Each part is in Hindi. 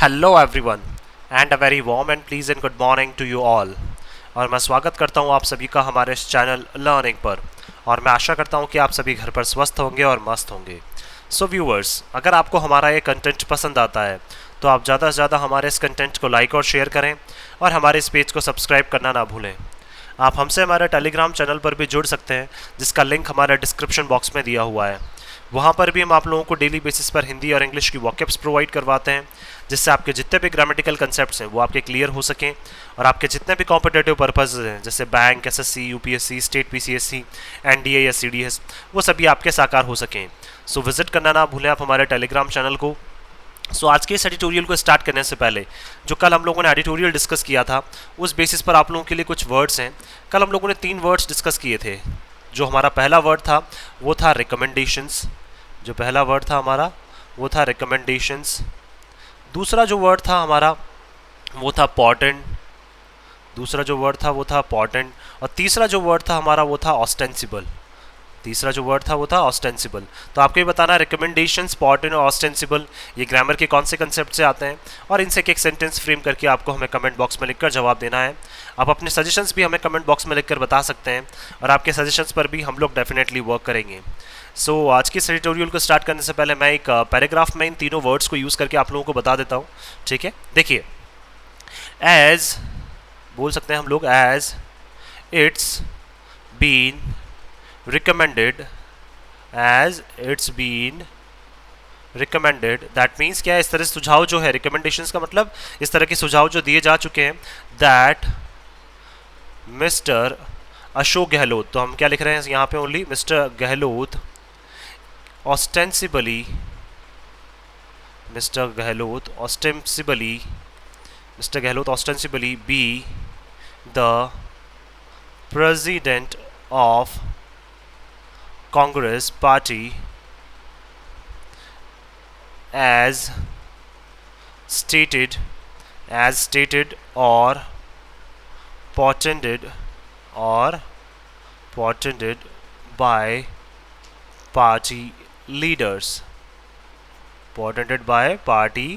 Hello everyone and a very warm and pleasant good morning to you all. और मैं स्वागत करता हूं आप सभी का हमारे इस चैनल लर्निंग पर। और मैं आशा करता हूं कि आप सभी घर पर स्वस्थ होंगे और मस्त होंगे। सो व्यूअर्स, अगर आपको हमारा ये कंटेंट पसंद आता है तो आप ज़्यादा से ज़्यादा हमारे इस कंटेंट को लाइक और शेयर करें और हमारे इस पेज को सब्सक्राइब करना ना भूलें। आप हमसे हमारे टेलीग्राम चैनल पर भी जुड़ सकते हैं, जिसका लिंक हमारे डिस्क्रिप्शन बॉक्स में दिया हुआ है। वहाँ पर भी हम आप लोगों को डेली बेसिस पर हिंदी और इंग्लिश की वॉकअप्स प्रोवाइड करवाते हैं, जिससे आपके जितने भी ग्रामेटिकल कंसेप्ट्स हैं वो आपके क्लियर हो सकें और आपके जितने भी कॉम्पिटेटिव पर्पज़ हैं जैसे bank, SSC, UPSC, state PCSC, NDA या सीडीएस, वो सभी आपके साकार हो सकें। सो विजिट करना ना भूलें आप हमारे टेलीग्राम चैनल को। सो आज के इस एडिटोरियल को स्टार्ट करने से पहले जो कल हम लोगों ने एडिटोरियल डिस्कस किया था, उस बेसिस पर आप लोगों के लिए कुछ वर्ड्स हैं। कल हम लोगों ने 3 वर्ड्स डिस्कस किए थे। जो हमारा पहला वर्ड था वो था रिकमेंडेशंस। जो पहला वर्ड था हमारा वो था रिकमेंडेशंस। दूसरा जो वर्ड था हमारा वो था पॉर्टेंट। दूसरा जो वर्ड था वो था पॉर्टेंट। और तीसरा जो वर्ड था हमारा वो था ऑस्टेंसिबल। तीसरा जो वर्ड था वो था ऑस्टेंसिबल। तो आपको ये बताना, रिकमेंडेशंस, पॉर्टेंट और ऑस्टेंसिबल ये ग्रामर के कौन से कंसेप्ट से आते हैं और इनसे एक सेंटेंस फ्रेम करके आपको हमें कमेंट बॉक्स में लिखकर जवाब देना है। आप अपने सजेशंस भी हमें कमेंट बॉक्स में लिखकर बता सकते हैं और आपके सजेशंस पर भी हम लोग डेफिनेटली वर्क करेंगे। सो आज के इस एडिटोरियल को स्टार्ट करने से पहले मैं एक पैराग्राफ में इन तीनों वर्ड्स को यूज़ करके आप लोगों को बता देता हूँ। ठीक है, देखिए, एज बोल सकते हैं हम लोग, as it's been recommended, as it's been recommended, that means क्या है, इस तरह सुझाव जो है, recommendations का मतलब इस तरह के सुझाव जो दिए जा चुके हैं, that मिस्टर अशोक गहलोत, तो हम क्या लिख रहे हैं यहाँ पे, only mister Gehlot ostensibly, mister Gehlot ostensibly, mister Gehlot ostensibly be the president of Congress Party as stated or portended by party leaders, portended by party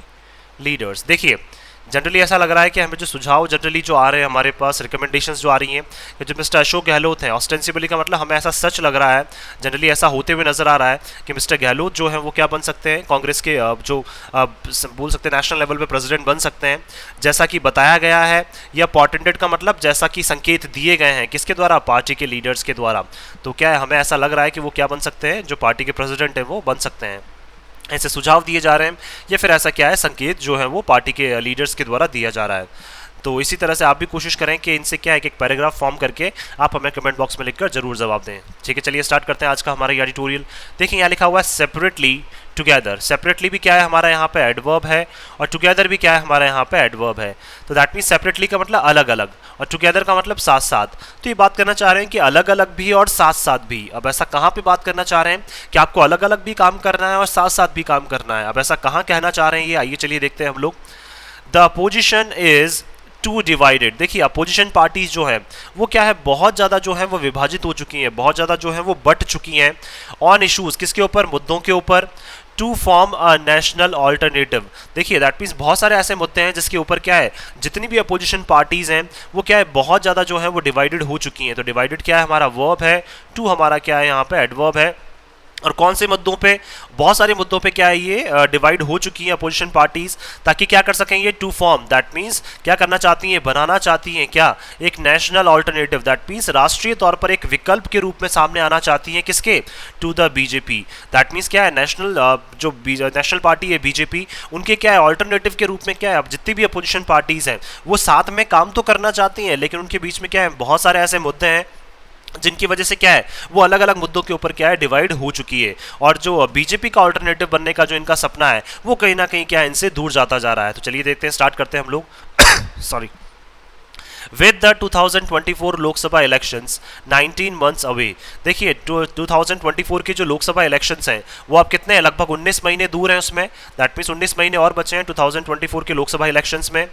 leaders। देखिए, जनरली ऐसा लग रहा है कि हमें जो सुझाव जनरली जो आ रहे हैं हमारे पास, रिकमेंडेशंस जो आ रही हैं, कि जो मिस्टर अशोक गहलोत हैं, ऑस्टेंसिबली का मतलब हमें ऐसा सच लग रहा है, जनरली ऐसा होते हुए नजर आ रहा है कि मिस्टर गहलोत जो है वो क्या बन सकते हैं, कांग्रेस के जो बोल सकते हैं नेशनल लेवल पे प्रेसिडेंट बन सकते हैं, जैसा कि बताया गया है। या पॉर्टेंडेड का मतलब जैसा कि संकेत दिए गए हैं, किसके द्वारा, पार्टी के लीडर्स के द्वारा। तो क्या है, हमें ऐसा लग रहा है कि वो क्या बन सकते हैं, जो पार्टी के प्रेसिडेंट हैं वो बन सकते हैं। ऐसे सुझाव दिए जा रहे हैं या फिर ऐसा क्या है, संकेत जो है वो पार्टी के लीडर्स के द्वारा दिया जा रहा है। तो इसी तरह से आप भी कोशिश करें कि इनसे क्या है, एक पैराग्राफ फॉर्म करके आप हमें कमेंट बॉक्स में लिखकर जरूर जवाब दें। ठीक है, चलिए स्टार्ट करते हैं आज का हमारा एडिटोरियल। देखिए, यहाँ लिखा हुआ है सेपरेटली टुगेदर। सेपरेटली भी क्या है हमारा यहाँ पे एडवर्ब है, और टुगेदर भी क्या है हमारा यहाँ पे एडवर्ब है। तो दैट मीन्स सेपरेटली का मतलब अलग अलग और टुगेदर का मतलब साथ साथ। तो ये बात करना चाह रहे हैं कि अलग अलग भी और साथ साथ भी। अब ऐसा कहाँ पे बात करना चाह रहे हैं कि आपको अलग अलग भी काम करना है और साथ साथ भी काम करना है। अब ऐसा कहाँ कहना चाह रहे हैं ये, आइए चलिए देखते हैं हम लोग। The opposition is two divided. देखिए, अपोजिशन पार्टीज जो है वो क्या है, बहुत ज़्यादा जो है वो विभाजित हो चुकी हैं, बहुत ज़्यादा जो है वो बट चुकी हैं ऑन इशूज़, किसके ऊपर, मुद्दों के ऊपर, to form a national alternative. देखिए, दैट मीन्स बहुत सारे ऐसे मुद्दे हैं जिसके ऊपर क्या है, जितनी भी अपोजिशन पार्टीज हैं वो क्या है, बहुत ज़्यादा जो है वो डिवाइडेड हो चुकी हैं। तो डिवाइडेड क्या है हमारा, वर्ब है, टू हमारा क्या है यहाँ पे एडवर्ब है। और कौन से मुद्दों पे, बहुत सारे मुद्दों पे क्या है ये डिवाइड हो चुकी हैं अपोजिशन पार्टीज, ताकि क्या कर सकें ये, टू फॉर्म, दैट मीन्स क्या करना चाहती हैं, बनाना चाहती हैं क्या, एक नेशनल ऑल्टरनेटिव, दैट मीन्स राष्ट्रीय तौर पर एक विकल्प के रूप में सामने आना चाहती हैं, किसके, to the BJP. That means क्या है, नेशनल जो नेशनल पार्टी है बीजेपी, उनके क्या है ऑल्टरनेटिव के रूप में क्या है, अब जितनी भी अपोजिशन पार्टीज हैं वो साथ में काम तो करना चाहती हैं, लेकिन उनके बीच में क्या है, बहुत सारे ऐसे मुद्दे हैं जिनकी वजह से क्या है वो अलग अलग मुद्दों के ऊपर क्या है डिवाइड हो चुकी है। और जो बीजेपी का अल्टरनेटिव बनने का जो इनका सपना है वो कहीं ना कहीं क्या है, इनसे दूर जाता जा रहा है। तो चलिए देखते हैं, स्टार्ट करते हैं हम लोग। Sorry. With the 2024 Lok Sabha elections 19 months away. देखिए, 2024 के जो लोकसभा इलेक्शंस हैं वो अब कितने हैं, लगभग 19 महीने दूर हैं उसमें। दैट मीन्स 19 महीने और बचे हैं 2024 के लोकसभा इलेक्शंस में।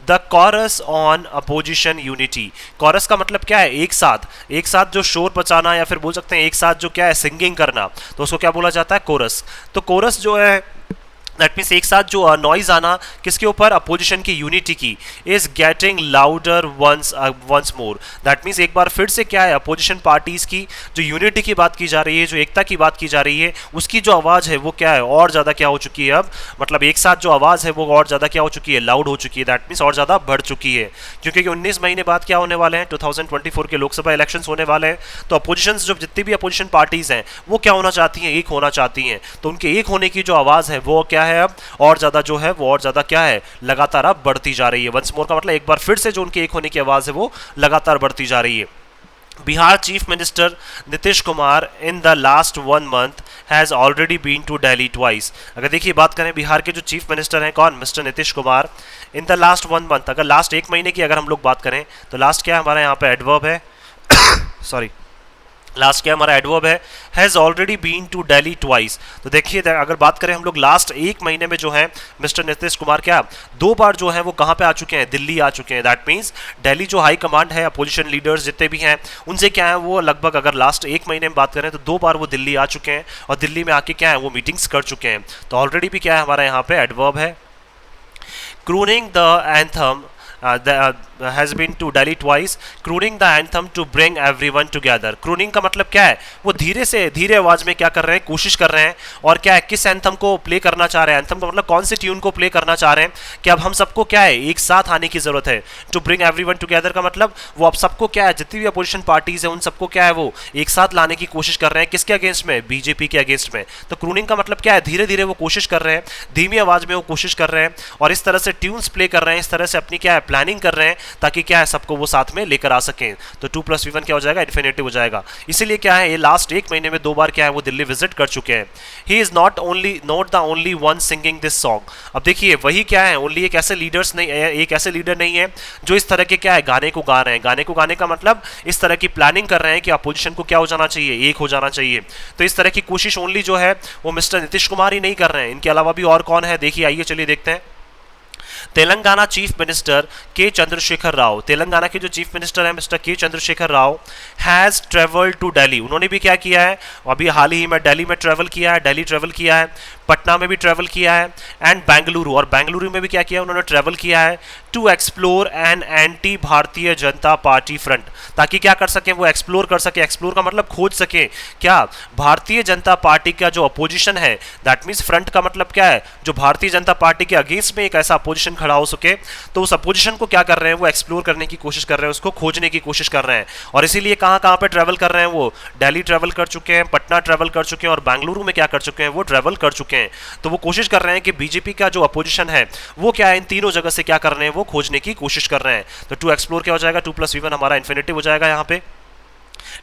The chorus on opposition unity. Chorus का मतलब क्या है, एक साथ, एक साथ जो शोर बचाना, या फिर बोल सकते हैं एक साथ जो क्या है सिंगिंग करना, तो उसको क्या बोला जाता है, कोरस। तो कोरस जो है दैट मीन्स एक साथ जो नॉइज आना किसके ऊपर, अपोजिशन की यूनिटी की, is getting louder once more. That means एक बार फिर से क्या है, अपोजिशन पार्टीज की जो यूनिटी की बात की जा रही है, जो एकता की बात की जा रही है, उसकी जो आवाज़ है वो क्या है, और ज़्यादा क्या हो चुकी है अब, मतलब एक साथ जो आवाज़ है वो और ज़्यादा क्या हो चुकी है, लाउड हो चुकी है। दैट मीन्स और ज़्यादा बढ़ चुकी है, क्योंकि 19 महीने बाद क्या होने वाले हैं, 2024 के लोकसभा इलेक्शन होने वाले हैं। तो अपोजिशन जो जितनी भी अपोजिशन पार्टीज हैं वो क्या होना चाहती हैं, एक होना चाहती हैं। तो उनके एक होने की जो आवाज़ है वो क्या है, अब और ज़्यादा जो है वो और ज़्यादा क्या है, लगातार अब बढ़ती जा रही है। वंस मोर का मतलब एक बार फिर से जो उनके एक होने की आवाज़ है वो लगातार बढ़ती जा रही है। Bihar chief minister Nitish Kumar in the last 1 month has already been to Delhi twice. अगर देखिए बात करें बिहार के जो चीफ मिनिस्टर हैं कौन, mister Nitish Kumar, in the last 1 month, अगर लास्ट एक महीने की अगर हम लोग बात करें तो लास्ट क्या हमारा यहाँ पे एडवर्ब है सॉरी, लास्ट क्या हमारा एडवर्ब है, has already been to Delhi twice. तो देखिए अगर बात करें हम लोग लास्ट एक महीने में जो है मिस्टर नीतीश कुमार क्या 2 बार जो है वो कहाँ पे आ चुके हैं, दिल्ली आ चुके हैं। दैट मीन्स दिल्ली जो हाई कमांड है, अपोजिशन लीडर्स जितने भी हैं उनसे क्या है वो लगभग अगर लास्ट एक महीने में बात करें तो 2 बार वो दिल्ली आ चुके हैं और दिल्ली में आके क्या है वो मीटिंग्स कर चुके हैं। तो ऑलरेडी भी क्या है हमारा यहाँ पे एडवर्ब है। Crooning the anthem has been to Delhi twice, crooning the anthem to bring everyone together। crooning का मतलब क्या है, वो धीरे से धीरे आवाज में क्या कर रहे हैं, कोशिश कर रहे हैं, और क्या है किस एंथम को प्ले करना चाह रहे हैं, एंथम का मतलब कौन सी ट्यून को प्ले करना चाह रहे हैं, कि अब हम सबको क्या है एक साथ आने की जरूरत है। टू ब्रिंग एवरीवन टुगेदर का मतलब वो अब सबको क्या है, जितनी भी अपोजिशन पार्टीज है उन सबको क्या है वो एक साथ लाने की कोशिश कर रहे हैं, किसके अगेंस्ट में, बीजेपी के अगेंस्ट में। तो क्रूनिंग का मतलब क्या है, धीरे धीरे वो कोशिश कर रहे हैं, धीमी आवाज में वो कोशिश कर रहे हैं और इस तरह से ट्यून्स प्ले कर रहे हैं, इस तरह से अपनी क्या है प्लानिंग कर रहे हैं ताकि क्या है सबको वो साथ में लेकर आ सकें। तो 2+V1 क्या हो जाएगा, इन्फिनेटिव हो जाएगा। इसीलिए क्या है ये लास्ट एक महीने में 2 बार क्या है वो दिल्ली विजिट कर चुके हैं। He is not the only one singing this song. अब देखिए वही क्या है, ओनली एक ऐसे लीडर्स नहीं, एक ऐसे लीडर नहीं है जो इस तरह के क्या है गाने को गा रहे हैं। गाने को गाने का मतलब इस तरह की प्लानिंग कर रहे हैं कि अपोजिशन को क्या हो जाना चाहिए, एक हो जाना चाहिए। तो इस तरह की कोशिश ओनली जो है वो मिस्टर नीतीश कुमार ही नहीं कर रहे हैं, इनके अलावा भी और कौन है, देखिए आइए चलिए देखते हैं। तेलंगाना चीफ मिनिस्टर के चंद्रशेखर राव, तेलंगाना के जो चीफ मिनिस्टर हैं mister K Chandrashekar Rao has travelled to Delhi. उन्होंने भी क्या किया है, अभी हाल ही में दिल्ली में ट्रेवल किया है, दिल्ली ट्रेवल किया है, पटना में भी ट्रेवल किया है, एंड बेंगलुरु, और बेंगलुरु में भी क्या किया उन्होंने ट्रेवल किया है, to explore an anti Bharatiya Janata party front, ताकि क्या कर सकें वो एक्सप्लोर कर सके। एक्सप्लोर का मतलब खोज सके क्या, भारतीय जनता पार्टी का जो अपोजिशन है, दैट मीन्स फ्रंट का मतलब क्या है, जो भारतीय जनता पार्टी के अगेंस्ट में एक ऐसा अपोजिशन खड़ा हो सके, तो उस अपोजिशन को क्या कर रहे हैं वो एक्सप्लोर करने की कोशिश कर रहे हैं, उसको खोजने की कोशिश कर रहे हैं। और इसीलिए कहाँ कहाँ पे ट्रेवल कर रहे हैं वो, दिल्ली ट्रेवल कर चुके हैं, पटना ट्रेवल कर चुके हैं और बेंगलुरु में क्या कर चुके हैं वो ट्रेवल कर चुके हैं। तो वो कोशिश कर रहे हैं कि बीजेपी का जो अपोजिशन है वो क्या है इन तीनों जगह से क्या कर रहे हैं वो खोजने की कोशिश कर रहे हैं। तो टू एक्सप्लोर क्या हो जाएगा, 2+V1 हमारा इन्फिनिटिव हो जाएगा यहाँ पे।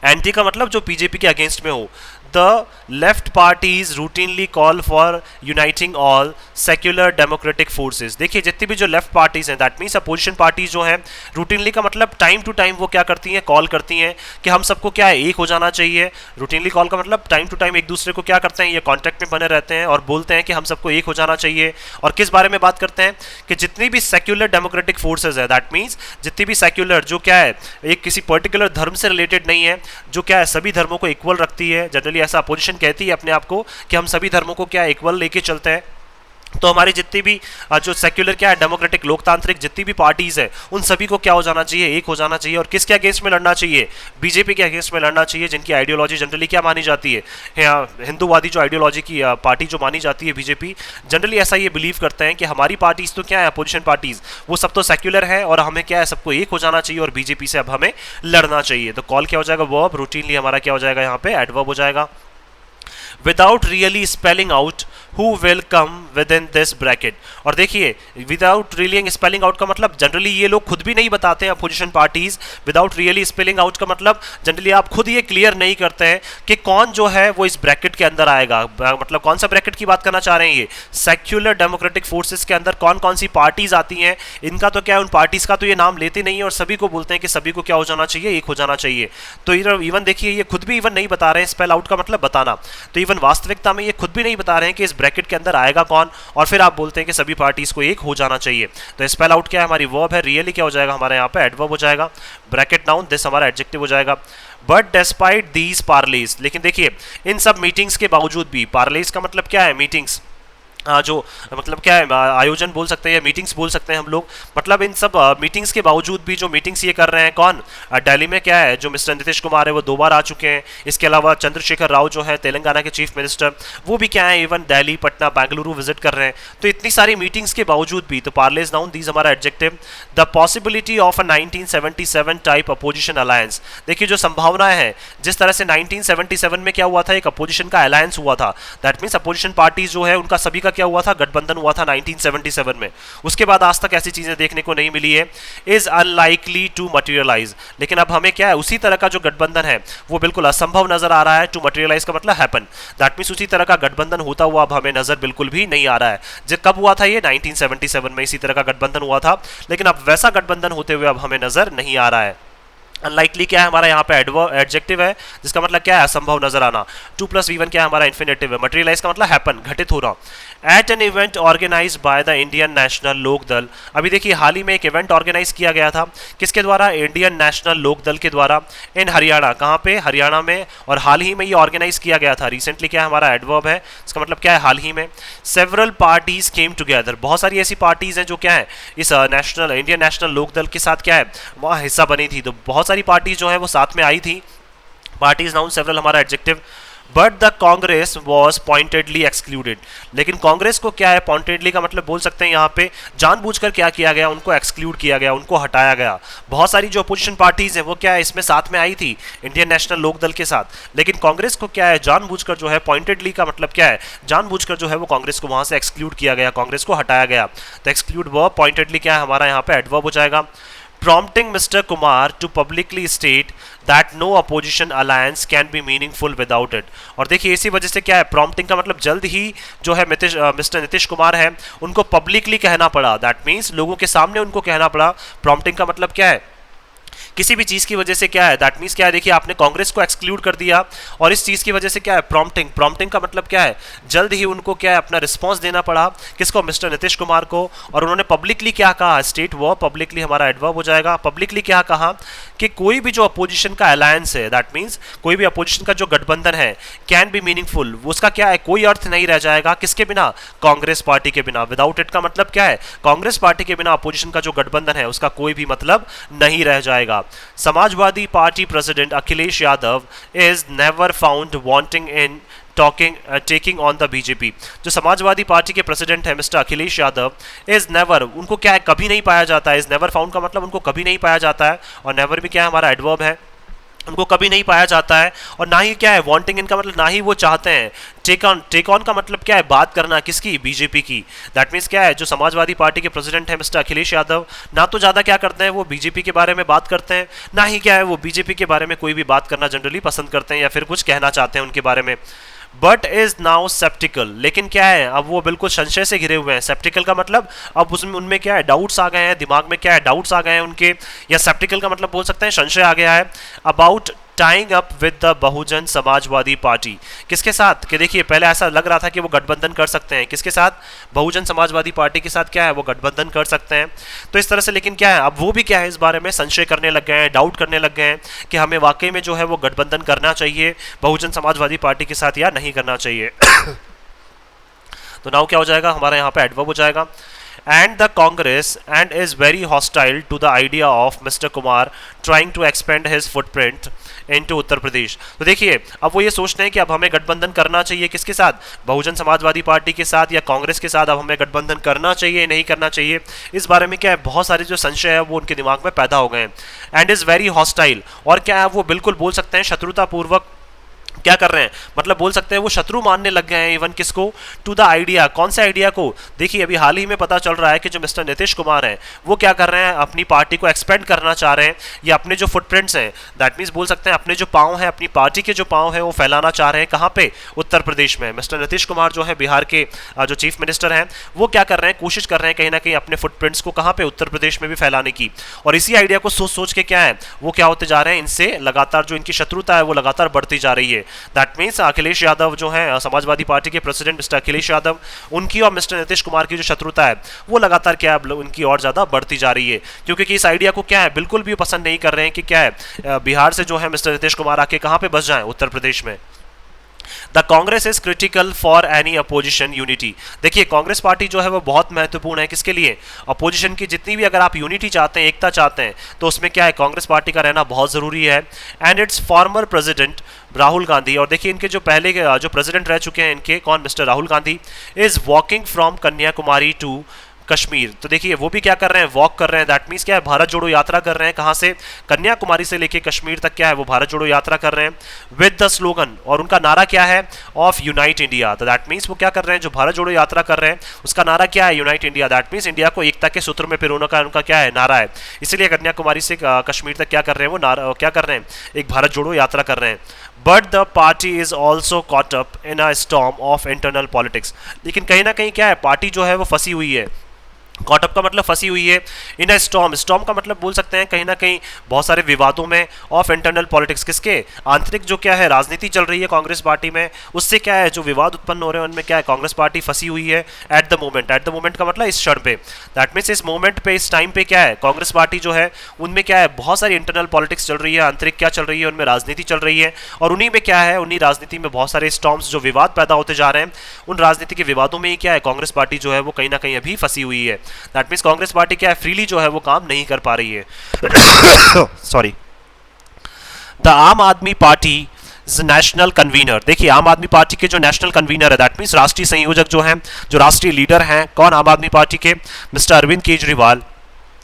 एंटी का मतलब जो बीजेपी के अगेंस्ट में हो। The left parties routinely call for uniting all secular democratic forces. देखिए जितनी भी जो लेफ्ट पार्टीज हैं, दैट मीन्स अपोजिशन पार्टीज जो हैं, रूटीनली का मतलब टाइम टू टाइम वो क्या करती हैं, कॉल करती हैं कि हम सबको क्या है एक हो जाना चाहिए। रूटीनली कॉल का मतलब टाइम टू टाइम एक दूसरे को क्या करते हैं, ये कॉन्टैक्ट में बने रहते हैं और बोलते हैं कि हम सबको एक हो जाना चाहिए। और किस बारे में बात करते हैं कि जितनी भी सेक्युलर डेमोक्रेटिक फोर्सेज है, दैट मीन्स जितनी भी सेक्युलर जो क्या है एक किसी पर्टिकुलर धर्म से रिलेटेड नहीं है, जो क्या है सभी धर्मों को इक्वल रखती है। जनरली ऐसा अपोजिशन कहती है अपने आप को कि हम सभी धर्मों को क्या इक्वल लेके चलते हैं। तो हमारी जितनी भी जो सेक्युलर क्या है डेमोक्रेटिक लोकतांत्रिक जितनी भी पार्टीज है उन सभी को क्या हो जाना चाहिए, एक हो जाना चाहिए। और किसके अगेंस्ट में लड़ना चाहिए, बीजेपी के अगेंस्ट में लड़ना चाहिए, जिनकी आइडियोलॉजी जनरली क्या मानी जाती है, हिंदूवादी जो आइडियोलॉजी की पार्टी जो मानी जाती है बीजेपी, जनरली ऐसा ये बिलीव करते हैं कि हमारी पार्टीज तो क्या है अपोजिशन पार्टीज वो सब तो सेक्युलर है और हमें क्या है सबको एक हो जाना चाहिए और बीजेपी से अब हमें लड़ना चाहिए। तो कॉल क्या हो जाएगा, वर्ब, रूटीनली हमारा क्या हो जाएगा यहाँ पे एडवर्ब हो जाएगा। Without really spelling out who will come within this bracket। और देखिए विदाउट रियली स्पेलिंग आउट का मतलब जनरली ये लोग खुद भी नहीं बताते हैं opposition parties. Without really spelling out का मतलब जनरली आप खुद ये क्लियर नहीं करते हैं कि कौन जो है वो इस ब्रैकेट के अंदर आएगा। मतलब कौन सा ब्रैकेट की बात करना चाह रहे हैं, ये सेक्युलर डेमोक्रेटिक फोर्सेस के अंदर कौन कौन सी पार्टीज आती हैं, इनका तो क्या है उन पार्टीज का तो ये नाम लेते नहीं है और सभी को बोलते हैं कि सभी को क्या हो जाना चाहिए, एक हो जाना चाहिए। तो इवन देखिए ये खुद भी इवन नहीं बता रहे हैं, स्पेल आउट का मतलब बताना, तो इवन वास्तविकता में ये खुद भी नहीं बता रहे हैं कि इस ब्रैकेट के अंदर आएगा कौन, और फिर आप बोलते हैं कि सभी पार्टीज को एक हो जाना चाहिए। तो स्पेल आउट क्या है, हमारी वर्ब है, रियली क्या हो जाएगा हमारे यहाँ पे एडवर्ब हो जाएगा, ब्रैकेट नाउन, दिस हमारा एडजेक्टिव हो जाएगा। बट डिस्पाइट दीज पार्लेज, लेकिन देखिए इन सब मीटिंग्स के बावजूद भी, पार्लेज का मतलब क्या है मीटिंग्स, जो मतलब क्या है आयोजन बोल सकते हैं या मीटिंग्स बोल सकते हैं हम लोग। मतलब इन सब मीटिंग्स के बावजूद भी जो मीटिंग्स ये कर रहे हैं कौन, दिल्ली में क्या है जो मिस्टर नीतीश कुमार है वो 2 बार आ चुके हैं। इसके अलावा चंद्रशेखर राव जो है तेलंगाना के चीफ मिनिस्टर, वो भी क्या है इवन दिल्ली, पटना, बेंगलुरु विजिट कर रहे हैं। तो इतनी सारी मीटिंग्स के बावजूद भी, तो पार्लेज नाउन दीज हमारा adjective, the possibility of a 1977 type opposition alliance. देखिए जो संभावनाएं हैं, जिस तरह से 1977 में क्या हुआ था, एक अपोजिशन का अलायंस हुआ था, दैट मीन्स अपोजिशन पार्टी जो है उनका सभी का क्या हुआ था, गठबंधन हुआ था 1977 में। उसके बाद आज तक ऐसी चीजें देखने को नहीं मिली है। इज अनलाइकली टू मटेरियलाइज, लेकिन अब हमें क्या है उसी तरह का जो गठबंधन है वो बिल्कुल असंभव नजर आ रहा है। टू मटेरियलाइज का मतलब हैपन, दैट मीन्स उसी तरह का गठबंधन होता हुआ अब हमें नजर बिल्कुल भी नहीं आ रहा है। जब कब हुआ था ये, 1977 में इसी तरह का गठबंधन हुआ था, लेकिन अब वैसा गठबंधन होते हुए अब हमें नजर नहीं आ रहा है। अनलाइकली क्या है हमारा यहाँ पे एडजेक्टिव है, जिसका मतलब क्या है असंभव नजर आना। 2+V1 क्या है हमारा इन्फिनेटिव है। मटेरियलाइज का मतलब हैपन, घटित होना। At an event organise by the Indian National Lok Dal, अभी देखिए हाल ही में एक इवेंट ऑर्गेनाइज किया गया था, किसके द्वारा, इंडियन नेशनल लोक दल के द्वारा, इन हरियाणा, कहाँ पे, हरियाणा में, और हाल ही में ये ऑर्गेनाइज किया गया था। रिसेंटली क्या है हमारा एडवर्ब है, इसका मतलब क्या है हाल ही में। सेवरल पार्टीज केम टुगेदर, बहुत सारी ऐसी पार्टीज हैं जो क्या है इस इंडियन नेशनल लोक दल के साथ क्या है वहाँ हिस्सा बनी थी। तो बहुत सारी पार्टी जो है वो साथ में आई थी। पार्टीज नाउन, सेवरल हमारा adjective. But the Congress was pointedly excluded, लेकिन कांग्रेस को क्या है, पॉइंटेडली का मतलब बोल सकते हैं यहाँ पे जानबूझकर क्या किया गया, उनको एक्सक्लूड किया गया, उनको हटाया गया। बहुत सारी जो अपोजिशन पार्टीज हैं वो क्या है इसमें साथ में आई थी इंडियन नेशनल लोकदल के साथ, लेकिन कांग्रेस को क्या है जानबूझकर जो है, पॉइंटेडली का मतलब क्या है जानबूझकर जो है वो कांग्रेस को वहां से एक्सक्लूड किया गया, कांग्रेस को हटाया गया। तो एक्सक्लूड वर्ब, पॉइंटेडली क्या है हमारा यहाँ पे एडवर्ब हो जाएगा। prompting Mr. Kumar to publicly state that no opposition alliance can be meaningful without it। और देखिए इसी वजह से क्या है, prompting का मतलब जल्द ही जो है मिस्टर नीतीश कुमार है उनको पब्लिकली कहना पड़ा, दैट मीन्स लोगों के सामने उनको कहना पड़ा। prompting का मतलब क्या है, किसी भी चीज की वजह से क्या है, दैट मीन्स क्या है, देखिए आपने कांग्रेस को एक्सक्लूड कर दिया और इस चीज की वजह से क्या है प्रॉम्प्टिंग का मतलब क्या है, जल्द ही उनको क्या है अपना रिस्पांस देना पड़ा, किसको, मिस्टर नीतीश कुमार को। और उन्होंने पब्लिकली क्या कहा, स्टेट वो, पब्लिकली हमारा एडवर्ब हो जाएगा। पब्लिकली क्या कहा कि कोई भी जो अपोजिशन का अलायंस है, दैट मीन्स कोई भी अपोजिशन का जो गठबंधन है, कैन बी मीनिंगफुल, उसका क्या है कोई अर्थ नहीं रह जाएगा, किसके बिना, कांग्रेस पार्टी के बिना। विदाउट इट का मतलब क्या है, कांग्रेस पार्टी के बिना अपोजिशन का जो गठबंधन है उसका कोई भी मतलब नहीं रह जाएगा। Samajwadi party president Akhilesh Yadav is never found wanting in taking on the BJP. जो समाजवादी पार्टी के प्रेसिडेंट है mister Akhilesh Yadav, is never, उनको क्या है कभी नहीं पाया जाता है। इज नेवर फाउंड का मतलब उनको कभी नहीं पाया जाता है, और नेवर भी क्या है हमारा एडवर्ब है, उनको कभी नहीं पाया जाता है। और ना ही क्या है वांटिंग इनका मतलब ना ही वो चाहते हैं। टेक ऑन का मतलब क्या है, बात करना, किसकी, बीजेपी की। दैट मीन्स क्या है, जो समाजवादी पार्टी के प्रेसिडेंट है मिस्टर अखिलेश यादव, ना तो ज़्यादा क्या करते हैं वो बीजेपी के बारे में बात करते हैं, ना ही क्या है वो बीजेपी के बारे में कोई भी बात करना जनरली पसंद करते हैं या फिर कुछ कहना चाहते हैं उनके बारे में। बट इज नाउ सेप्टिकल, लेकिन क्या है अब वो बिल्कुल संशय से घिरे हुए हैं। सेप्टिकल का मतलब अब उसमें उनमें क्या है डाउट्स आ गए हैं, दिमाग में क्या है डाउट्स आ गए हैं उनके, या सेप्टिकल का मतलब बोल सकते हैं संशय आ गया है। About tying up with the Bahujan Samajwadi party, किसके साथ, कि देखिए पहले ऐसा लग रहा था कि वो गठबंधन कर सकते हैं, किसके साथ, बहुजन समाजवादी पार्टी के साथ क्या है वो गठबंधन कर सकते हैं। तो इस तरह से, लेकिन क्या है अब वो भी क्या है इस बारे में संशय करने लग गए हैं, डाउट करने लग गए हैं कि हमें वाकई में जो है वो गठबंधन करना चाहिए बहुजन समाजवादी पार्टी के साथ या नहीं करना चाहिए। तो नाउ क्या हो जाएगा हमारा यहाँ पे एडवर्ब हो जाएगा। and the Congress and is very hostile to the idea of Mr. Kumar trying to expand his footprint into Uttar Pradesh. तो देखिए अब वो ये सोचते हैं कि अब हमें गठबंधन करना चाहिए किसके साथ, बहुजन समाजवादी पार्टी के साथ या कांग्रेस के साथ, अब हमें गठबंधन करना चाहिए नहीं करना चाहिए, इस बारे में क्या है बहुत सारे जो संशय है वो उनके दिमाग में पैदा हो गए हैं। एंड इज़ वेरी हॉस्टाइल, और क्या है वो बिल्कुल बोल सकते हैं शत्रुतापूर्वक क्या कर रहे हैं, मतलब बोल सकते हैं वो शत्रु मानने लग गए हैं इवन किसको, टू द आइडिया, कौन से आइडिया को। देखिए अभी हाल ही में पता चल रहा है कि जो मिस्टर नीतीश कुमार हैं वो क्या कर रहे हैं, अपनी पार्टी को एक्सपेंड करना चाह रहे हैं, या अपने जो फुटप्रिंट्स हैं, दैट मीन्स बोल सकते हैं अपने जो पाँव हैं, अपनी पार्टी के जो पाँव हैं वो फैलाना चाह रहे हैं कहाँ पे, उत्तर प्रदेश में। मिस्टर नीतीश कुमार जो है बिहार के जो चीफ मिनिस्टर हैं वो क्या कर रहे हैं, कोशिश कर रहे हैं कहीं ना कहीं अपने फुटप्रिंट्स को कहाँ पे, उत्तर प्रदेश में भी फैलाने की। और इसी आइडिया को सोच सोच के क्या है वो क्या होते जा रहे हैं, इनसे लगातार जो इनकी शत्रुता है वो लगातार बढ़ती जा रही है। दैट मीन्स अखिलेश यादव जो है समाजवादी पार्टी के प्रेसिडेंट मिस्टर अखिलेश यादव, उनकी और मिस्टर नीतीश कुमार की जो शत्रुता है वो लगातार क्या है उनकी और ज्यादा बढ़ती जा रही है, क्योंकि इस आइडिया को क्या है बिल्कुल भी पसंद नहीं कर रहे हैं कि क्या है बिहार से जो है मिस्टर नीतीश कुमार आके कहां पे बस जाएं, उत्तर प्रदेश में। The Congress is critical for any opposition unity. देखिए कांग्रेस पार्टी जो है वो बहुत महत्वपूर्ण है किसके लिए, अपोजिशन की जितनी भी अगर आप यूनिटी चाहते हैं, एकता चाहते हैं, तो उसमें क्या है, कांग्रेस पार्टी का रहना बहुत जरूरी है। And it's former president Rahul Gandhi, और देखिए इनके जो पहले के जो प्रेसिडेंट रह चुके हैं इनके, कौन, mister Rahul Gandhi, is walking from Kanyakumari to Kashmir. तो देखिए वो भी क्या कर रहे हैं, वॉक कर रहे हैं, दैट मीन्स क्या है, भारत जोड़ो यात्रा कर रहे हैं। कहां से, कन्याकुमारी से लेके कश्मीर तक क्या है, वो भारत जोड़ो यात्रा कर रहे हैं विद द स्लोगन, और उनका नारा क्या है, ऑफ यूनाइट इंडिया। तो दैट मीन्स वो क्या कर रहे हैं, जो भारत जोड़ो यात्रा कर रहे हैं उसका नारा क्या है, unite India. That means India को एकता के सूत्र में पिरोने का उनका क्या है, नारा है। इसलिए कन्याकुमारी से कश्मीर तक क्या कर रहे हैं, वो नारा क्या कर रहे हैं, एक भारत जोड़ो यात्रा कर रहे हैं। But the party is also caught up in a storm of internal politics. लेकिन कहीं ना कहीं क्या है, पार्टी जो है वो फंसी हुई है। कॉटअप का मतलब फंसी हुई है, इन अ स्टॉर्म, स्टॉर्म का मतलब बोल सकते हैं कहीं ना कहीं बहुत सारे विवादों में, ऑफ इंटरनल पॉलिटिक्स, किसके, आंतरिक जो क्या है राजनीति चल रही है कांग्रेस पार्टी में, उससे क्या है जो विवाद उत्पन्न हो रहे हैं उनमें क्या है, कांग्रेस पार्टी फंसी हुई है at the moment. At the moment का मतलब इस क्षण पे, दैट मीन्स इस मोमेंट पे, इस टाइम पे क्या है, कांग्रेस पार्टी जो है उनमें क्या है, बहुत सारी इंटरनल पॉलिटिक्स चल रही है, आंतरिक क्या चल रही है, उनमें राजनीति चल रही है, और उन्हीं में क्या है, उन्हीं राजनीति में बहुत सारे स्टॉर्म्स जो विवाद पैदा होते जा रहे हैं, उन राजनीति के विवादों में ही क्या है, कांग्रेस पार्टी जो है वो कहीं ना कहीं अभी फंसी हुई है। दैट मीन्स कांग्रेस पार्टी क्या है, फ्रीली जो है वो काम नहीं कर पा रही है। सॉरी। द आम आदमी पार्टी नेशनल कन्वीनर, देखिए आम आदमी पार्टी के जो नेशनल कन्वीनर है, दैट मीन्स राष्ट्रीय संयोजक जो हैं, जो राष्ट्रीय लीडर हैं, कौन, आम आदमी पार्टी के mister Arvind Kejriwal,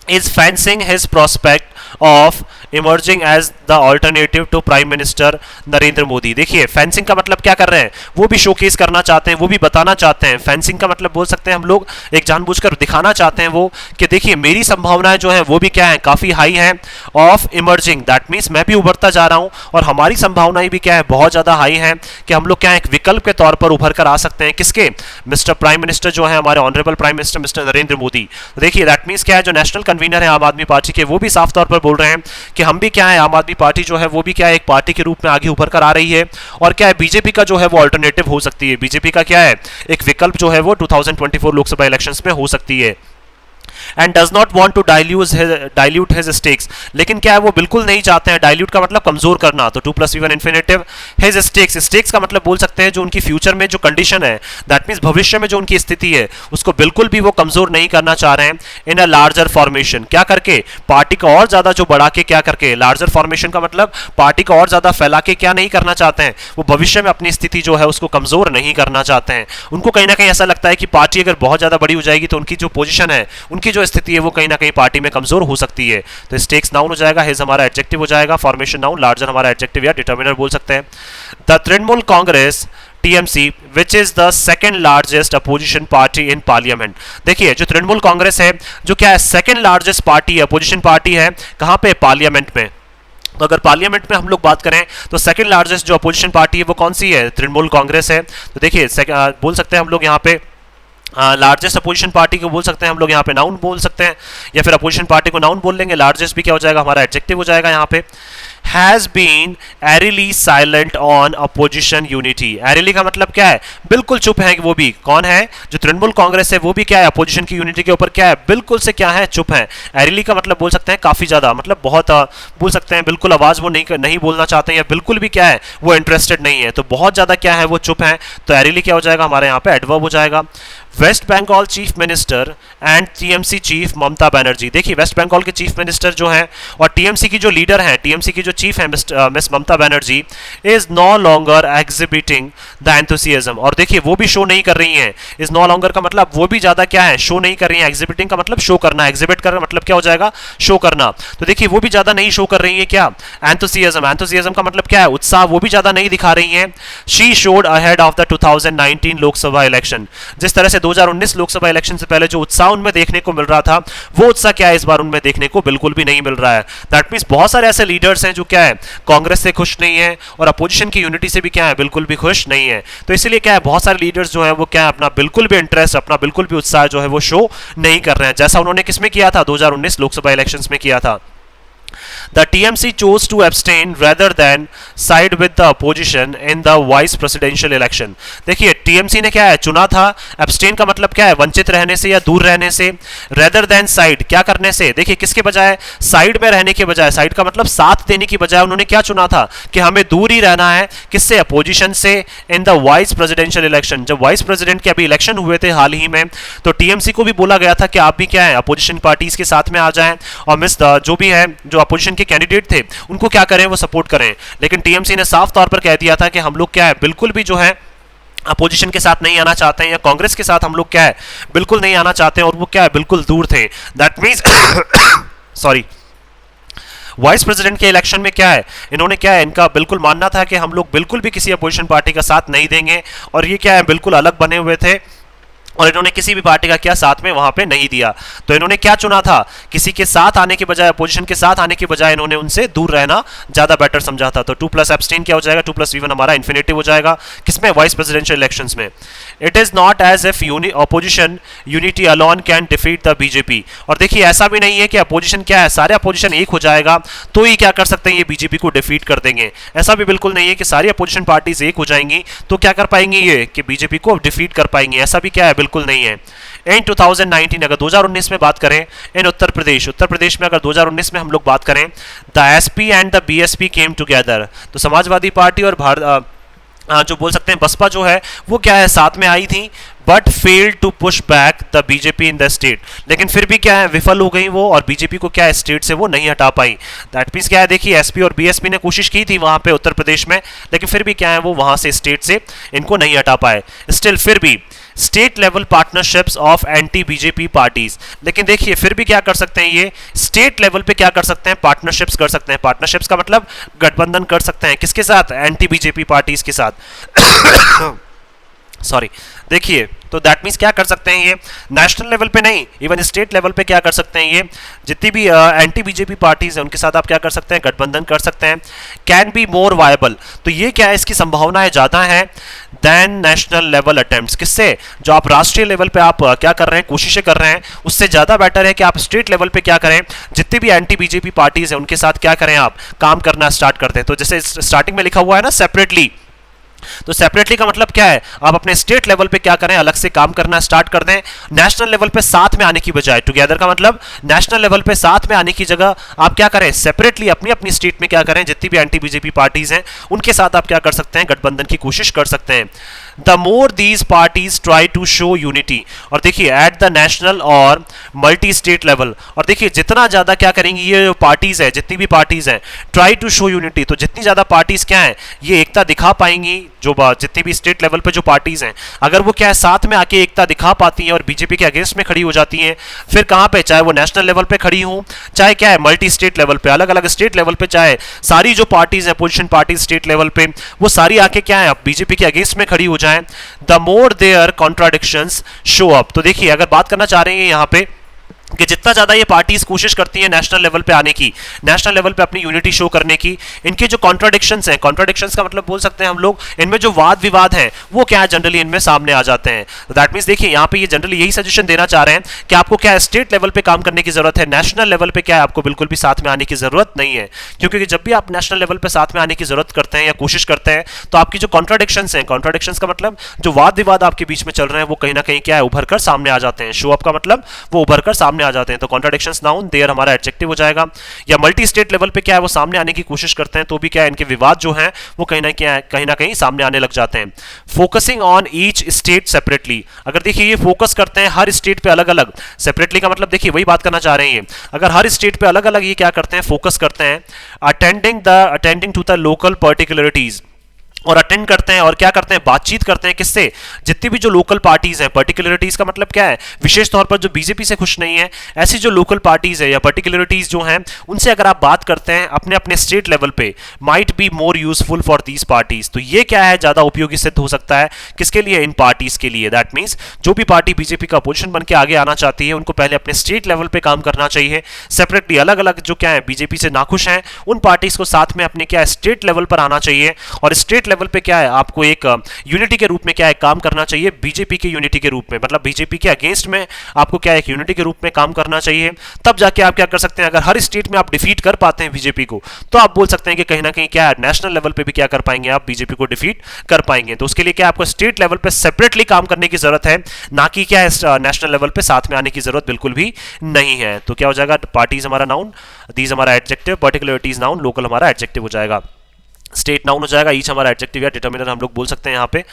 is fencing his prospect of emerging as the alternative to prime minister Narendra Modi. देखिए फेंसिंग का मतलब क्या कर रहे हैं, वो भी शोकेस करना चाहते हैं, वो भी बताना चाहते हैं। फेंसिंग का मतलब बोल सकते हैं हम लोग एक जानबूझकर दिखाना चाहते हैं वो, कि देखिए मेरी संभावनाएं जो है वो भी क्या है, काफी हाई है, ऑफ इमर्जिंग, दैट मीन्स मैं भी उभरता जा रहा हूं, और हमारी संभावनाएं भी क्या है, बहुत ज्यादा हाई है कि हम लोग क्या है, एक विकल्प के तौर पर उभर कर आ सकते हैं, किसके, मिस्टर प्राइम मिनिस्टर जो है हमारे honourable prime minister mister Narendra Modi. तो देखिए दैट मीन्स क्या है, जो नेशनल कन्वीनर है आम आदमी पार्टी के, वो भी साफ तौर पर बोल रहे हैं कि हम भी क्या है, आम आदमी पार्टी जो है वो भी क्या है, एक पार्टी के रूप में आगे उभर कर आ रही है, और क्या है, बीजेपी का जो है वो अल्टरनेटिव हो सकती है, बीजेपी का क्या है, एक विकल्प जो है वो 2024 लोकसभा इलेक्शंस में हो सकती है। And does not want to dilute his stakes, लेकिन क्या है, वो बिल्कुल नहीं चाहते हैं, डाइल्यूट का मतलब कमजोर करना, तो 2+V1 infinitive, his stakes, stakes का मतलब बोल सकते हैं जो उनकी फ्यूचर में जो कंडीशन है, दैट मीन्स भविष्य में जो उनकी स्थिति है उसको बिल्कुल भी वो कमजोर नहीं करना चाह रहे हैं। इन अ लार्जर फॉर्मेशन, क्या करके, पार्टी को और ज्यादा जो बढ़ा के, क्या करके, लार्जर फॉर्मेशन का मतलब पार्टी को और ज्यादा फैला के क्या नहीं करना चाहते हैं, वो भविष्य में अपनी स्थिति जो है उसको कमजोर नहीं करना चाहते हैं। उनको कहीं ना कहीं ऐसा लगता है कि पार्टी अगर बहुत ज्यादा बड़ी हो जाएगी तो उनकी जो पोजीशन है, उनकी जो स्थिति है वो कहीं ना कहीं पार्टी में कमजोर हो सकती है। तो स्टेक्स नाउन हो जाएगा, हिज हमारा एडजेक्टिव हो जाएगा, फॉर्मेशन नाउन, लार्जर हमारा एडजेक्टिव या डिटर्मिनर बोल सकते हैं। The Trinamool Congress TMC which is the second largest opposition party in parliament. देखिए जो तृणमूल कांग्रेस है जो क्या है, सेकेंड लार्जेस्ट पार्टी है, अपोजिशन पार्टी है, कहां पे, पार्लियामेंट में। तो अगर पार्लियामेंट में हम लोग बात करें तो सेकंड लार्जेस्ट जो अपोजिशन पार्टी है वो कौन सी है, तृणमूल कांग्रेस है। तो देखिए बोल सकते हैं हम लोग यहाँ पे लार्जेस्ट अपोजिशन पार्टी को बोल सकते हैं हम लोग यहाँ पे नाउन बोल सकते हैं, या फिर अपोजिशन पार्टी को नाउन बोल लेंगे, लार्जेस्ट भी क्या हो जाएगा, हमारा एडजेक्टिव हो जाएगा यहाँ पे। Has been eerily silent on opposition unity, eerily का मतलब क्या है, बिल्कुल चुप है, वो भी कौन है, जो तृणमूल कांग्रेस है वो भी क्या है, अपोजिशन की यूनिटी के ऊपर क्या है, बिल्कुल से क्या है, चुप है। एरिली का मतलब बोल सकते हैं काफी ज्यादा, मतलब बहुत बोल सकते हैं बिल्कुल आवाज वो नहीं बोलना चाहते हैं, या बिल्कुल भी क्या है वो इंटरेस्टेड नहीं है, तो बहुत ज्यादा क्या है वो चुप है। तो एरिली क्या हो जाएगा हमारे यहाँ पे, एडवर्ब हो जाएगा। West Bengal chief minister and TMC chief Mamata Banerjee, देखिए वेस्ट बंगाल के चीफ मिनिस्टर जो हैं और टीएमसी की जो लीडर हैं, टीएमसी की जो चीफ है miss Mamata Banerjee, is no longer exhibiting the enthusiasm, और देखिए वो भी शो नहीं कर रही हैं। इज नो लॉन्गर का मतलब वो भी ज्यादा क्या है, शो नहीं कर रही हैं। एग्जिबिटिंग का मतलब शो करना, एग्जिबिट करना मतलब क्या हो जाएगा, शो करना। तो देखिए वो भी ज्यादा नहीं शो कर रही है क्या, एंथुसियाज्म, एंथुसियाज्म का मतलब क्या है, उत्साह, वो भी ज्यादा नहीं दिखा रही हैं। She showed ahead of the 2019 Lok Sabha election, जिस तरह से 2019 लोकसभा इलेक्शन से पहले जो उत्साह उनमें देखने को मिल रहा था, वो उत्साह क्या है इस बार उनमें देखने को बिल्कुल भी नहीं मिल रहा है। दैट मींस बहुत सारे ऐसे लीडर्स हैं जो क्या है कांग्रेस से खुश नहीं है और अपोजिशन की यूनिटी से भी क्या है बिल्कुल भी खुश नहीं है। तो इसलिए क्या है बहुत सारे लीडर्स जो है वो क्या है अपना बिल्कुल भी इंटरेस्ट, अपना बिल्कुल भी उत्साह जो है वो शो नहीं कर रहे हैं, जैसा उन्होंने किसमें किया था, 2019 लोकसभा इलेक्शंस में किया था। The TMC chose to abstain rather than side with the opposition in the vice presidential election. देखिए टीएमसी ने क्या है चुना था, एब्सटेन का मतलब क्या है वंचित रहने से या दूर रहने से, रेदर देन साइड क्या करने से, देखिए किसके बजाय, साइड में रहने के बजाय, साइड का मतलब साथ देने की बजाय उन्होंने क्या चुना था कि हमें दूर ही रहना है, किससे, अपोजिशन से, इन द वाइस प्रेसिडेंशियल इलेक्शन। जब वाइस प्रेसिडेंट के अभी इलेक्शन हुए थे हाल ही में, तो टीएमसी को भी बोला गया था कि आप भी क्या है अपोजिशन पार्टीज के साथ में आ जाएं और मिस जो भी है जो अपोजिशन के कैंडिडेट थे उनको क्या करें, वो सपोर्ट करें। लेकिन टीएमसी ने साफ तौर पर कह दिया था कि हम लोग क्या है बिल्कुल भी जो है अपोजिशन के साथ नहीं आना चाहते हैं, या कांग्रेस के साथ हम लोग क्या है बिल्कुल नहीं आना चाहते हैं, और वो क्या है बिल्कुल दूर थे। That means sorry, vice president के इलेक्शन में क्या है इन्होंने क्या है, इनका बिल्कुल मानना था कि हम लोग बिल्कुल भी किसी अपोजिशन पार्टी का साथ नहीं देंगे, और ये क्या है बिल्कुल अलग बने हुए थे, और इन्होंने किसी भी पार्टी का क्या साथ में वहां पे नहीं दिया। तो इन्होंने क्या चुना था, किसी के साथ आने के बजाय, अपोजिशन के साथ आने के बजाय इन्होंने उनसे दूर रहना ज्यादा बेटर समझा था। तो 2 प्लस एब्सटेन क्या हो जाएगा, 2 प्लस V1 हमारा इन्फिनेटिव हो जाएगा किसमें, वाइस प्रेसिडेंशियल इलेक्शंस में। It is not as if opposition unity alone can defeat the BJP. और देखिए ऐसा भी नहीं है कि अपोजिशन क्या है, सारे अपोजिशन एक हो जाएगा तो ही क्या कर सकते हैं ये बीजेपी को डिफीट कर देंगे, ऐसा भी बिल्कुल नहीं है कि सारी अपोजिशन पार्टीज एक हो जाएंगी तो क्या कर पाएंगे ये कि बीजेपी को डिफीट कर पाएंगे, ऐसा भी क्या है बिल्कुल नहीं है। इन 2019 अगर 2019 में बात करें, इन उत्तर प्रदेश में अगर 2019 में हम लोग बात करें, the SP and the BSP came together. तो समाजवादी पार्टी और जो बोल सकते हैं बसपा जो है वो क्या है साथ में आई थी, but failed to push back the BJP in the state. लेकिन फिर भी क्या है विफल हो गई वो, और बीजेपी को क्या है स्टेट से वो नहीं हटा पाई। दैट मीन्स क्या है, देखिए एसपी और बीएसपी ने कोशिश की थी वहां पे उत्तर प्रदेश में, लेकिन फिर भी क्या है वो वहां से स्टेट से इनको नहीं हटा पाए। स्टिल फिर भी state level partnerships of anti BJP parties, लेकिन देखिए फिर भी क्या कर सकते हैं ये स्टेट लेवल पे क्या कर सकते हैं, पार्टनरशिप्स कर सकते हैं। पार्टनरशिप्स का मतलब गठबंधन कर सकते हैं किसके साथ, एंटी बीजेपी पार्टीज के साथ सॉरी। देखिए तो दैट मीन्स क्या कर सकते हैं ये नेशनल लेवल पे नहीं, इवन स्टेट लेवल पे क्या कर सकते हैं ये जितनी भी एंटी बीजेपी पार्टीज हैं उनके साथ आप क्या कर सकते हैं, गठबंधन कर सकते हैं। कैन बी मोर वायबल, तो ये क्या है इसकी संभावनाएं ज्यादा है देन नेशनल लेवल अटेम्प्ट्स, किससे, जो आप राष्ट्रीय लेवल पे आप क्या कर रहे हैं, कोशिशें कर रहे हैं, उससे ज्यादा बेटर है कि आप स्टेट लेवल पे क्या करें, जितनी भी एंटी बीजेपी पार्टीज हैं उनके साथ क्या करें, आप काम करना स्टार्ट करते हैं। तो जैसे स्टार्टिंग में लिखा हुआ है ना सेपरेटली, तो सेपरेटली का मतलब क्या है, आप अपने स्टेट लेवल पे क्या करें, अलग से काम करना स्टार्ट कर दें। नेशनल लेवल पे साथ में आने की बजाय, टुगेदर का मतलब नेशनल लेवल पे साथ में आने की जगह आप क्या करें, सेपरेटली अपनी अपनी स्टेट में क्या करें, जितनी भी एंटी बीजेपी पार्टीज हैं उनके साथ आप क्या कर सकते हैं, गठबंधन की कोशिश कर सकते हैं। The more these parties try to show unity, और देखिए एट द नेशनल और मल्टी स्टेट लेवल, और देखिए जितना ज्यादा क्या करेंगी ये जो पार्टीज है, जितनी भी पार्टीज हैं, ट्राई टू शो यूनिटी, तो जितनी ज्यादा पार्टीज क्या है ये एकता दिखा पाएंगी, जो जितनी भी स्टेट लेवल पे जो पार्टीज हैं अगर वो क्या है साथ में आके एकता दिखा पाती हैं और बीजेपी के अगेंस्ट में खड़ी हो जाती हैं, फिर कहां पे, चाहे वो नेशनल लेवल पे खड़ी हो, चाहे क्या है मल्टी स्टेट लेवल पे, अलग अलग स्टेट लेवल पे, चाहे सारी जो पार्टीज हैं अपोजिशन पार्टीज स्टेट लेवल पे वो सारी आके क्या है बीजेपी के अगेंस्ट में खड़ी हो जाए, the more their contradictions show up. तो देखिए अगर बात करना चाह रहे हैं यहाँ पे कि जितना ज्यादा ये पार्टीज कोशिश करती हैं नेशनल लेवल पे आने की, नेशनल लेवल पे अपनी यूनिटी शो करने की, इनके जो कॉन्ट्राडिक्शंस हैं, कॉन्ट्राडिक्शंस का मतलब बोल सकते हैं हम लोग इनमें जो वाद विवाद हैं वो क्या है जनरली इनमें सामने आ जाते हैं। दैट मींस देखिए यहाँ पे ये जनरली यही सजेशन देना चाह रहे हैं कि आपको क्या है स्टेट लेवल पे काम करने की जरूरत है, नेशनल लेवल पे क्या है आपको बिल्कुल भी साथ में आने की जरूरत नहीं है, क्योंकि जब भी आप नेशनल लेवल पे साथ में आने की जरूरत करते हैं या कोशिश करते हैं तो आपकी जो कॉन्ट्राडिक्शंस हैं, कॉन्ट्राडिक्शंस का मतलब जो वाद विवाद आपके बीच में चल रहे हैं वो कहीं ना कहीं क्या है उभर कर सामने आ जाते हैं। शो अप का मतलब वो उभर कर सामने आ जाते हैं, तो कॉन्ट्राडिक्शंस नाउन देयर हमारा एडजेक्टिव हो जाएगा। या मल्टी स्टेट लेवल पे क्या है वो सामने आने की कोशिश करते हैं तो भी क्या है इनके विवाद जो हैं वो कहीं ना कहीं सामने आने लग जाते हैं। Focusing on each state separately, अगर देखिए ये फोकस करते हैं हर स्टेट पे अलग अलग, सेपरेटली का मतलब देखिए वही बात करना चाह रहे हैं, अगर हर स्टेट पे अलग अलग ये क्या करते हैं फोकस करते हैं, अटेंडिंग टू द लोकल पर्टिकुलरिटीज, और अटेंड करते हैं और क्या करते हैं बातचीत करते हैं किससे, जितनी भी जो लोकल पार्टीज हैं, पर्टिकुलरिटीज का मतलब क्या है विशेष तौर पर जो बीजेपी से खुश नहीं है ऐसी जो लोकल पार्टीज है या पर्टिकुलरिटीज जो हैं उनसे अगर आप बात करते हैं अपने अपने स्टेट लेवल पे, might be more useful for these parties, तो ये क्या है ज्यादा उपयोगी सिद्ध हो सकता है किसके लिए, इन पार्टीज के लिए। दैट मीन्स जो भी पार्टी बीजेपी का अपोजिशन बन के आगे आना चाहती है उनको पहले अपने स्टेट लेवल पे काम करना चाहिए, सेपरेटली अलग अलग जो क्या है बीजेपी से नाखुश हैं उन पार्टीज को साथ में अपने क्या स्टेट लेवल पर आना चाहिए और स्टेट स्टेट लेवल पे क्या है, आपको एक यूनिटी के रूप में क्या है काम करना चाहिए, बीजेपी की यूनिटी के रूप में, मतलब बीजेपी के अगेंस्ट में आपको क्या एक यूनिटी के रूप में काम करना चाहिए। तब जाके आप क्या कर सकते हैं, अगर हर स्टेट में आप डिफीट कर पाते हैं बीजेपी को, तो आप बोल सकते हैं कि कहीं ना कहीं क्या है नेशनल लेवल पे भी क्या कर पाएंगे, आप बीजेपी को डिफीट कर पाएंगे। तो उसके लिए क्या आपको स्टेट लेवल पे सेपरेटली काम करने की जरूरत है, ना कि क्या है नेशनल लेवल पे साथ में आने की जरूरत बिल्कुल भी नहीं है। तो क्या हो जाएगा, पार्टीज हमारा नाउन, दीज हमारा एडजेक्टिव, पर्टिकुलरिटीज नाउन, लोकल हमारा एडजेक्टिव हो जाएगा, स्टेट नाउन हो जाएगा, ईच हमारा एडजेक्टिव या डिटर्मिनर हम लोग बोल सकते हैं यहाँ पे।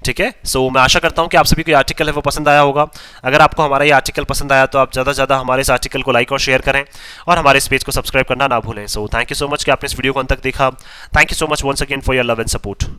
ठीक है, सो मैं आशा करता हूँ कि आप सभी को ये आर्टिकल है वो पसंद आया होगा। अगर आपको हमारा ये आर्टिकल पसंद आया तो आप ज़्यादा से ज़्यादा हमारे इस आर्टिकल को लाइक और शेयर करें और हमारे इस पेज को सब्सक्राइब करना ना भूलें। So thank you so much कि आपने इस वीडियो को अंत तक देखा। Thank you so much once again for your love and support.